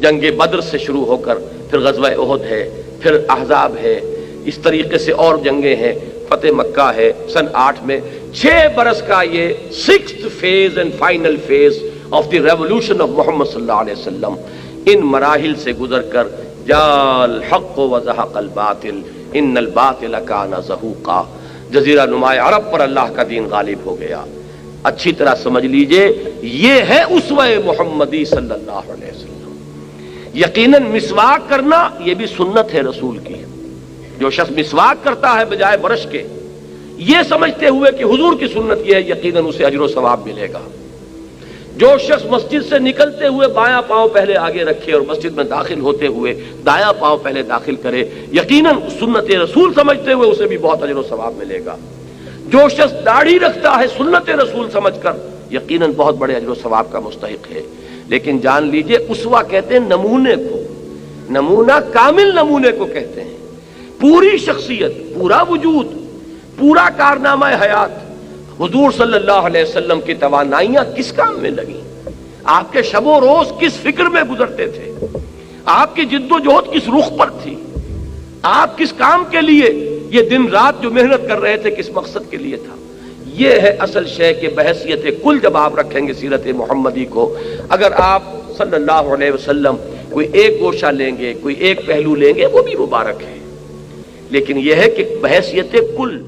جنگ بدر سے شروع ہو کر پھر غزوہ احد ہے، پھر احزاب ہے، اس طریقے سے اور جنگیں ہیں، فتح مکہ ہے سن 8 میں۔ 6 برس کا یہ 6th phase and final phase of the revolution of محمد صلی اللہ علیہ وسلم، ان مراحل سے گزر کر جاء الحق وزهق الباطل ان الباطل کان زہوقا، جزیرہ نما عرب پر اللہ کا دین غالب ہو گیا۔ اچھی طرح سمجھ لیجئے یہ ہے اسوہ محمدی صلی اللہ علیہ وسلم۔ یقیناً مسواک کرنا یہ بھی سنت ہے رسول کی۔ جو شخص مسواک کرتا ہے بجائے برش کے، یہ سمجھتے ہوئے کہ حضور کی سنت یہ ہے، یقیناً اسے اجر و ثواب ملے گا۔ جو شخص مسجد سے نکلتے ہوئے بایاں پاؤں پہلے آگے رکھے اور مسجد میں داخل ہوتے ہوئے دایاں پاؤں پہلے داخل کرے، یقیناً سنت رسول سمجھتے ہوئے اسے بھی بہت اجر و ثواب ملے گا۔ جو شخص داڑھی رکھتا ہے سنت رسول سمجھ کر، یقیناً بہت بڑے اجر و ثواب کا مستحق ہے۔ لیکن جان لیجئے اسوہ کہتے ہیں نمونے کو، نمونہ کامل نمونے کو کہتے ہیں۔ پوری شخصیت، پورا وجود، پورا کارنامہ حیات، حضور صلی اللہ علیہ وسلم کی توانائیاں کس کام میں لگیں؟ آپ کے شب و روز کس فکر میں گزرتے تھے؟ آپ کی جد و جہد کس رخ پر تھی؟ آپ کس کام کے لیے یہ دن رات جو محنت کر رہے تھے کس مقصد کے لیے تھا؟ یہ ہے اصل شے کہ بحیثیت کل جب آپ رکھیں گے سیرت محمدی کو، اگر آپ صلی اللہ علیہ وسلم کوئی ایک گوشہ لیں گے، کوئی ایک پہلو لیں گے، وہ بھی مبارک ہے، لیکن یہ ہے کہ بحیثیت کل